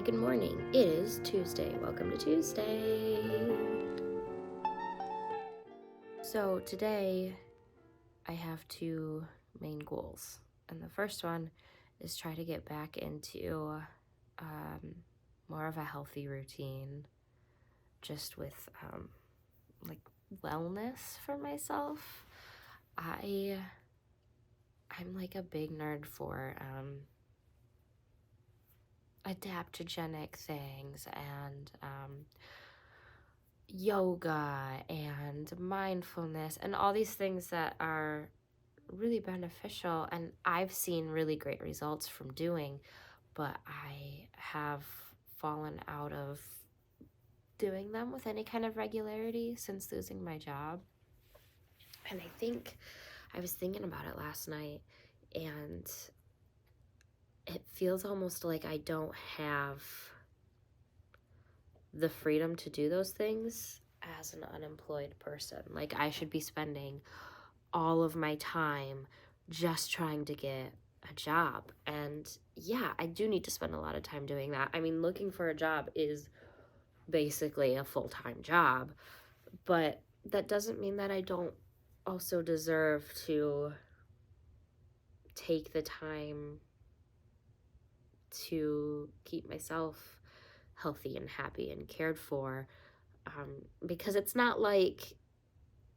good morning. It is Tuesday. Welcome to Tuesday. So today I have two main goals. And the first one is try to get back into more of a healthy routine, just with like wellness for myself. I'm like a big nerd for adaptogenic things and yoga and mindfulness and all these things that are really beneficial and I've seen really great results from doing, but I have fallen out of doing them with any kind of regularity since losing my job. And I was thinking about it last night, and it feels almost like I don't have the freedom to do those things as an unemployed person. Like, I should be spending all of my time just trying to get a job. And yeah, I do need to spend a lot of time doing that. I mean, looking for a job is basically a full-time job, but that doesn't mean that I don't also deserve to take the time to keep myself healthy and happy and cared for, because it's not like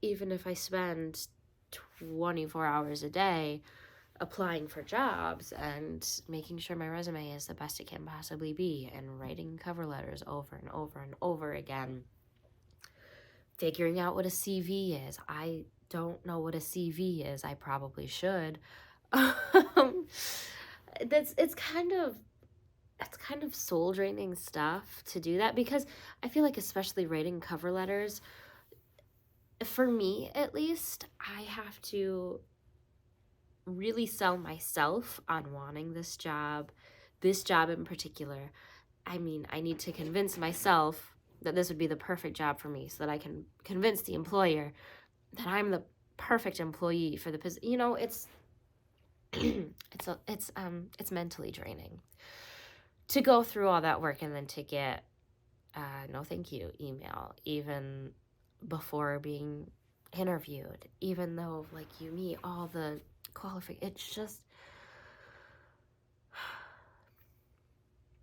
even if I spend 24 hours a day applying for jobs and making sure my resume is the best it can possibly be and writing cover letters over and over and over again, figuring out what a CV is. I don't know what a CV is. I probably should. It's kind of soul draining stuff to do that, because I feel like, especially writing cover letters, for me at least, I have to really sell myself on wanting this job in particular. I mean, I need to convince myself that this would be the perfect job for me so that I can convince the employer that I'm the perfect employee for the position. You know, it's it's mentally draining to go through all that work and then to get no thank you email even before being interviewed, even though like you meet all the qualifications. It's just,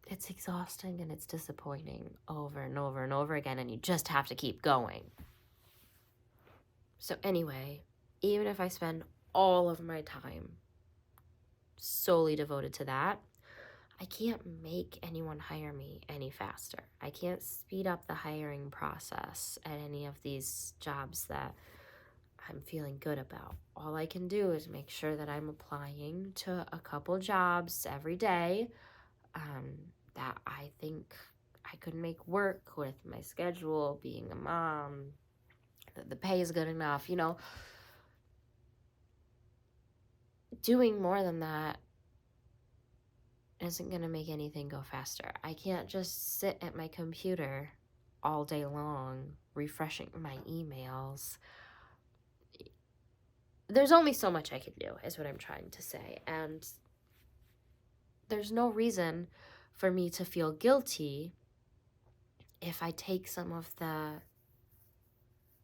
it's exhausting and it's disappointing over and over and over again, and you just have to keep going. So anyway, even if I spend all of my time solely devoted to that, I can't make anyone hire me any faster. I can't speed up the hiring process at any of these jobs that I'm feeling good about. All I can do is make sure that I'm applying to a couple jobs every day that I think I could make work with my schedule, being a mom, that the pay is good enough, you know. Doing more than that isn't going to make anything go faster. I can't just sit at my computer all day long refreshing my emails. There's only so much I can do, is what I'm trying to say. And there's no reason for me to feel guilty if I take some of the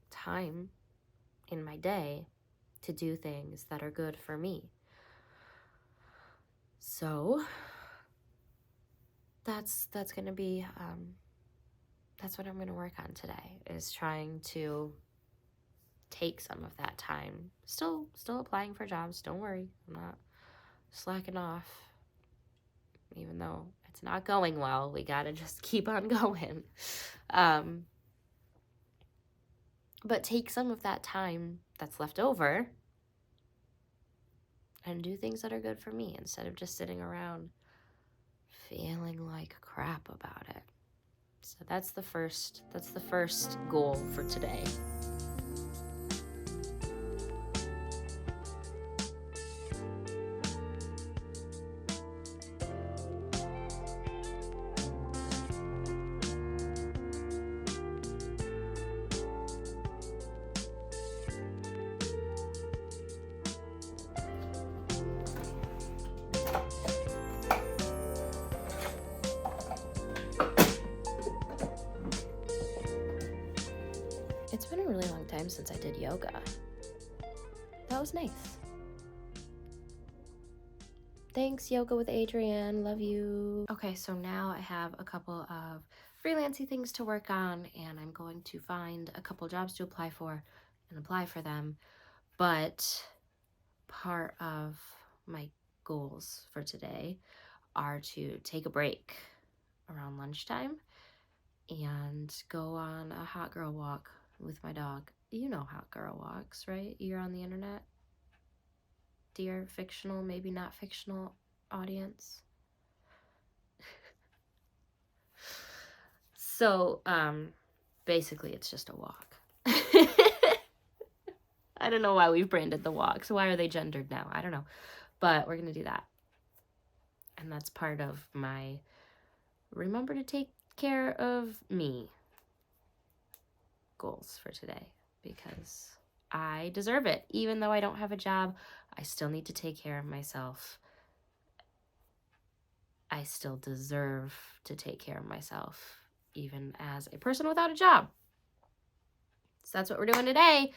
time in my day to do things that are good for me. So that's going to be that's what I'm going to work on today, is trying to take some of that time. Still applying for jobs, don't worry. I'm not slacking off. Even though it's not going well, we got to just keep on going. But take some of that time that's left over and do things that are good for me, instead of just sitting around feeling like crap about it. So that's the first goal for today. time since I did yoga. That was nice. Thanks, Yoga with Adrienne. Love you. Okay, so now I have a couple of freelancey things to work on, and I'm going to find a couple jobs to apply for and apply for them. But part of my goals for today are to take a break around lunchtime and go on a hot girl walk with my dog. You know hot girl walks, right? You're on the internet. Dear fictional, maybe not fictional audience. So, basically it's just a walk. I don't know why we've branded the walks. Why are they gendered now? I don't know. But we're going to do that. And that's part of my remember to take care of me goals for today, because I deserve it. Even though I don't have a job, I still need to take care of myself. I still deserve to take care of myself, even as a person without a job. So that's what we're doing today.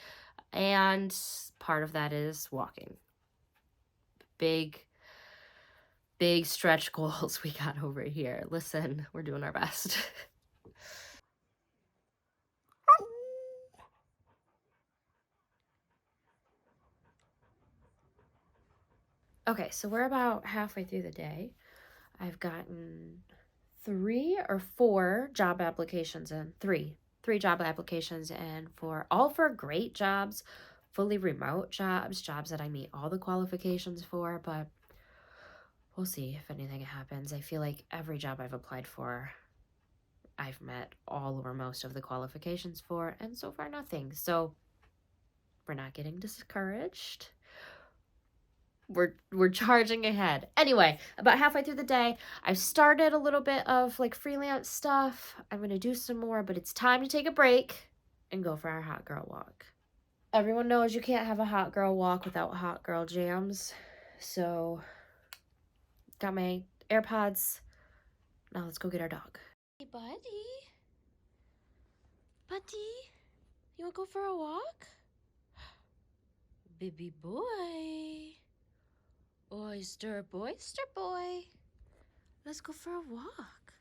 And part of that is walking. Big stretch goals we got over here. Listen, we're doing our best. Okay, so we're about halfway through the day. I've gotten 3 or 4 job applications in. Three job applications in, all for great jobs, fully remote jobs that I meet all the qualifications for, but we'll see if anything happens. I feel like every job I've applied for, I've met all or most of the qualifications for, and so far nothing. So we're not getting discouraged. We're charging ahead. Anyway, about halfway through the day, I've started a little bit of like freelance stuff. I'm going to do some more, but it's time to take a break and go for our hot girl walk. Everyone knows you can't have a hot girl walk without hot girl jams. So, got my AirPods. Now let's go get our dog. Hey, buddy. Buddy, you want to go for a walk? Baby boy. Oyster Boyster boy. Let's go for a walk.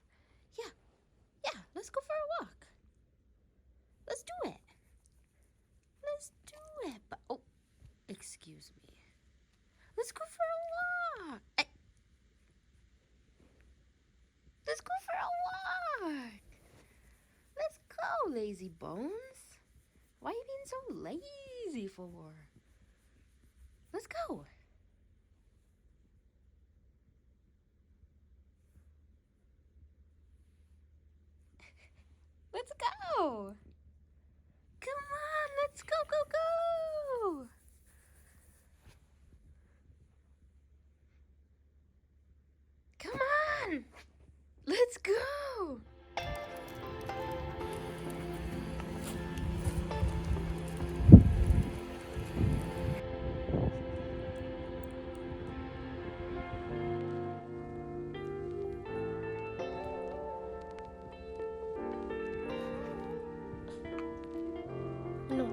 Yeah, let's go for a walk. Let's do it. Let's do it. But, oh, excuse me. Let's go for a walk. Let's go for a walk. Let's go, lazy bones. Why are you being so lazy for? Let's go. Let's go. Come on, let's go, go, go. Come on. Let's go. No.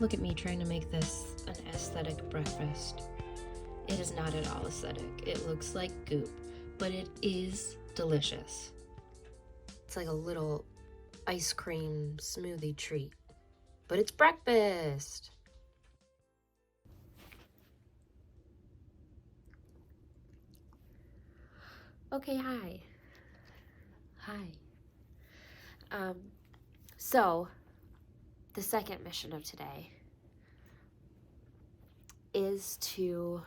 Look at me trying to make this an aesthetic breakfast. It is not at all aesthetic. It looks like goop, but it is delicious. It's like a little ice cream smoothie treat, but it's breakfast. Okay, hi. So the second mission of today is to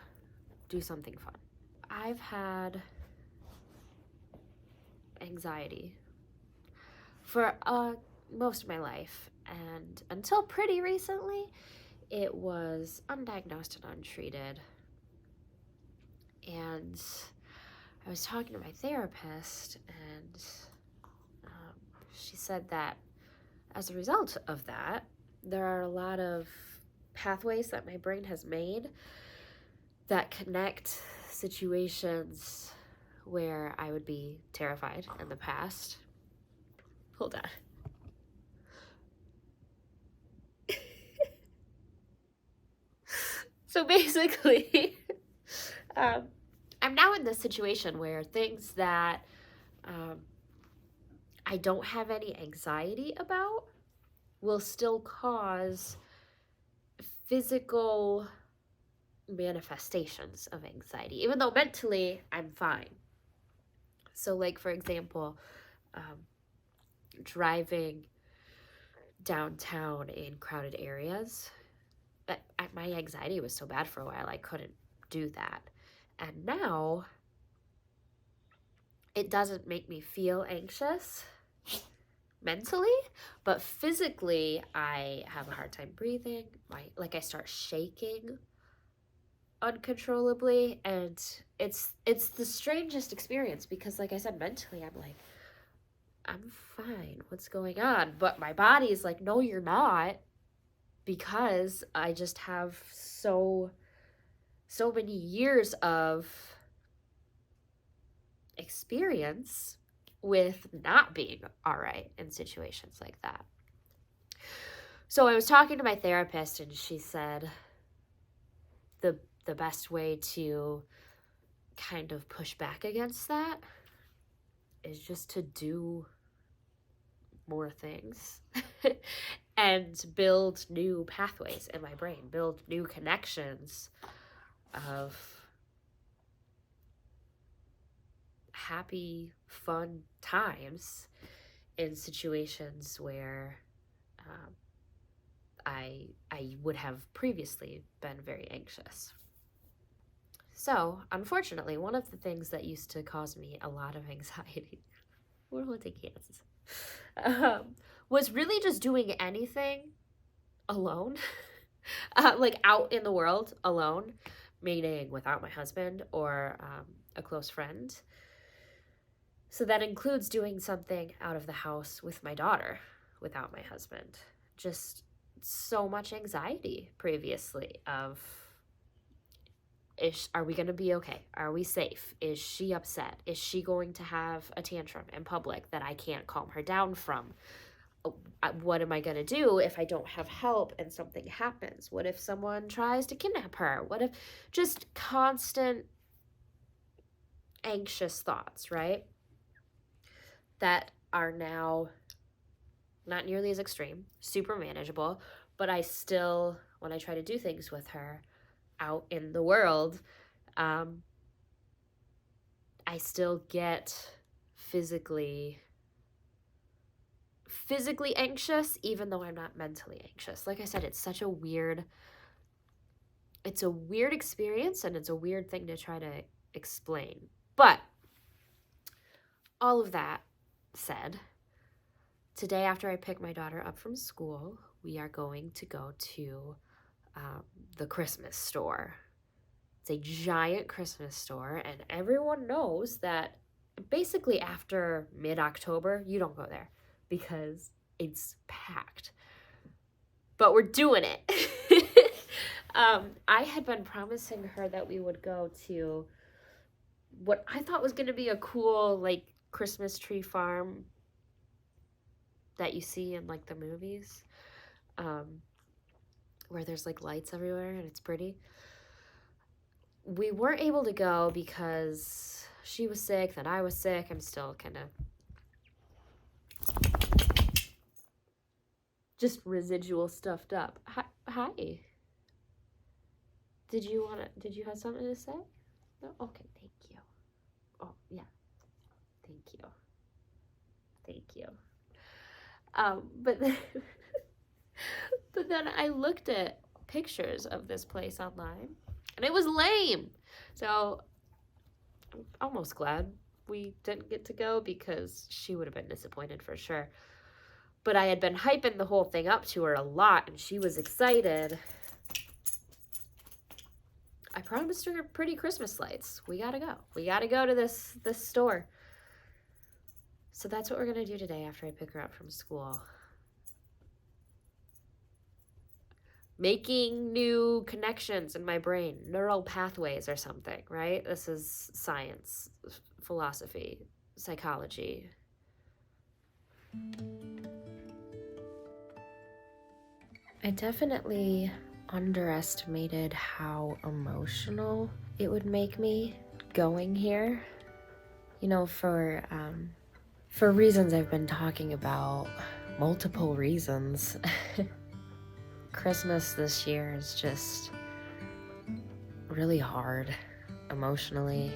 do something fun. I've had anxiety for most of my life, and until pretty recently, it was undiagnosed and untreated. And I was talking to my therapist, and she said that as a result of that, there are a lot of pathways that my brain has made that connect situations where I would be terrified in the past. Hold on. So basically, I'm now in this situation where things that I don't have any anxiety about will still cause physical manifestations of anxiety, even though mentally I'm fine. So, like, for example, driving downtown in crowded areas, my anxiety was so bad for a while I couldn't do that. And now it doesn't make me feel anxious mentally, but physically I have a hard time breathing. I start shaking uncontrollably, and it's the strangest experience because, like I said, mentally I'm like, I'm fine, what's going on? But my body's like, no, you're not, because I just have so many years of experience with not being all right in situations like that. So I was talking to my therapist, and she said the best way to kind of push back against that is just to do more things and build new pathways in my brain, build new connections of happy, fun times in situations where I would have previously been very anxious. So, unfortunately, one of the things that used to cause me a lot of anxiety, we're holding hands, was really just doing anything alone, like out in the world alone, meaning without my husband or a close friend. So that includes doing something out of the house with my daughter without my husband. Just so much anxiety previously of, are we going to be okay? Are we safe? Is she upset? Is she going to have a tantrum in public that I can't calm her down from? What am I going to do if I don't have help and something happens? What if someone tries to kidnap her? What if, just constant anxious thoughts, right? That are now not nearly as extreme, super manageable, but I still, when I try to do things with her out in the world, I still get physically anxious, even though I'm not mentally anxious. Like I said, it's a weird experience, and it's a weird thing to try to explain. But all of that said, today after I pick my daughter up from school, we are going to go to the Christmas store. It's a giant Christmas store, and everyone knows that basically after mid-October, you don't go there because it's packed. But we're doing it. I had been promising her that we would go to what I thought was going to be a cool, like, Christmas tree farm that you see in, like, the movies, where there's, like, lights everywhere and it's pretty. We weren't able to go because she was sick, then I was sick. I'm still kind of just residual stuffed up. Hi. Did you have something to say? No? Okay, thank you. Oh, yeah. Thank you. But then I looked at pictures of this place online, and it was lame. So I'm almost glad we didn't get to go, because she would have been disappointed for sure. But I had been hyping the whole thing up to her a lot, and she was excited. I promised her pretty Christmas lights. We gotta go. We gotta go to this store. So that's what we're gonna do today after I pick her up from school. Making new connections in my brain, neural pathways or something, right? This is science, philosophy, psychology. I definitely underestimated how emotional it would make me going here. You know, for reasons I've been talking about, multiple reasons. Christmas this year is just really hard emotionally,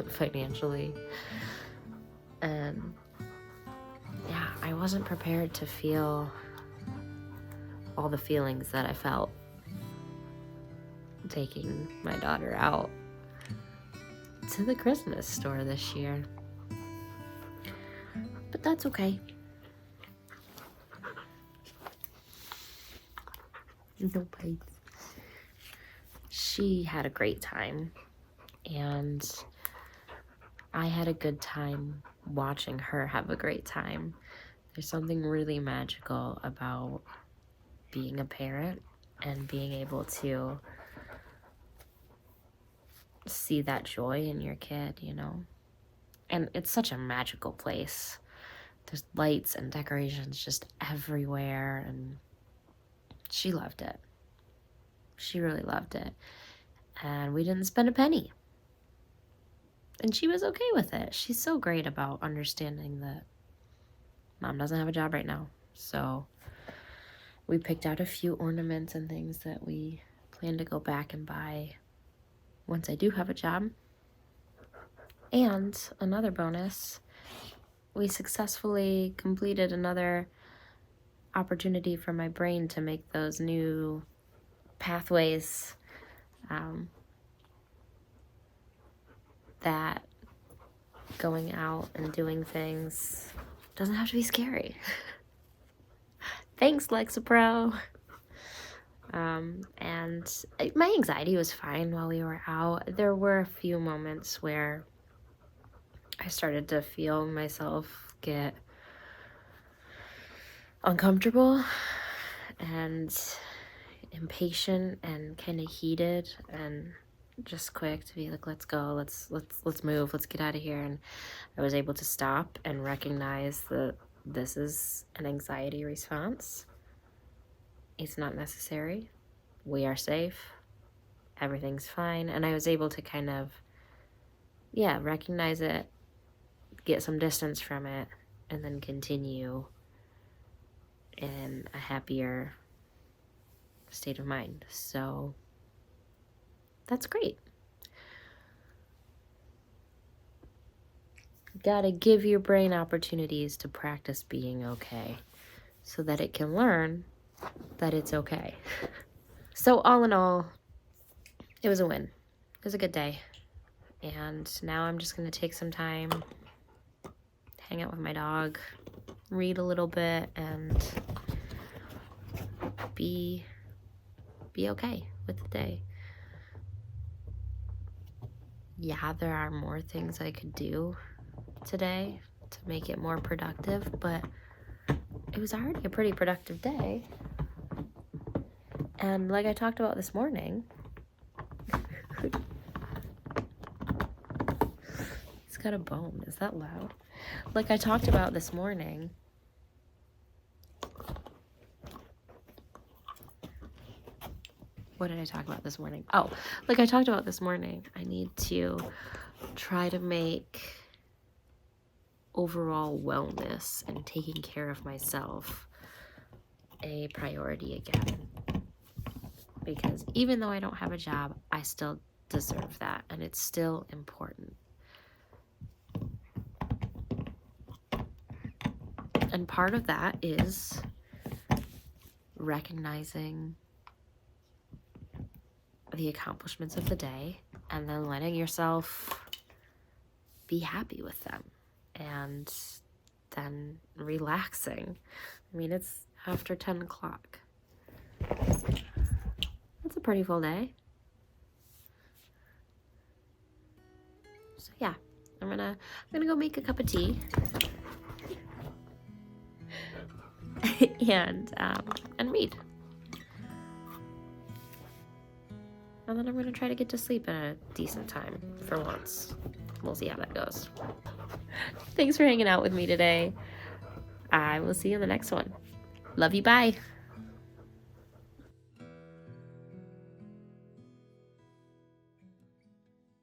financially, and yeah, I wasn't prepared to feel all the feelings that I felt taking my daughter out to the Christmas store this year. But that's okay. No bites. She had a great time, and I had a good time watching her have a great time. There's something really magical about being a parent and being able to see that joy in your kid, you know? And it's such a magical place. There's lights and decorations just everywhere, and she loved it. She really loved it. And we didn't spend a penny. And she was okay with it. She's so great about understanding that Mom doesn't have a job right now. So we picked out a few ornaments and things that we plan to go back and buy once I do have a job. And another bonus, we successfully completed another opportunity for my brain to make those new pathways that going out and doing things doesn't have to be scary. Thanks, Lexapro. And my anxiety was fine while we were out. There were a few moments where I started to feel myself get uncomfortable and impatient and kind of heated and just quick to be like, let's go, let's move, let's get out of here. And I was able to stop and recognize that this is an anxiety response. It's not necessary. We are safe. Everything's fine. And I was able to kind of, recognize it, get some distance from it, and then continue in a happier state of mind. So that's great. Gotta give your brain opportunities to practice being okay so that it can learn that it's okay. So all in all, it was a win. It was a good day. And now I'm just gonna take some time, hang out with my dog, read a little bit, and be okay with the day. Yeah, there are more things I could do today to make it more productive, but it was already a pretty productive day. And like I talked about this morning, he's got a bone. Is that loud? Like I talked about this morning, what did I talk about this morning? Oh, like I talked about this morning, I need to try to make overall wellness and taking care of myself a priority again. Because even though I don't have a job, I still deserve that, and it's still important. And part of that is recognizing the accomplishments of the day and then letting yourself be happy with them and then relaxing. I mean, it's after 10 o'clock. That's a pretty full day. So yeah, I'm gonna go make a cup of tea. and read. And then I'm gonna try to get to sleep at a decent time for once. We'll see how that goes. Thanks for hanging out with me today. I will see you in the next one. Love you, bye.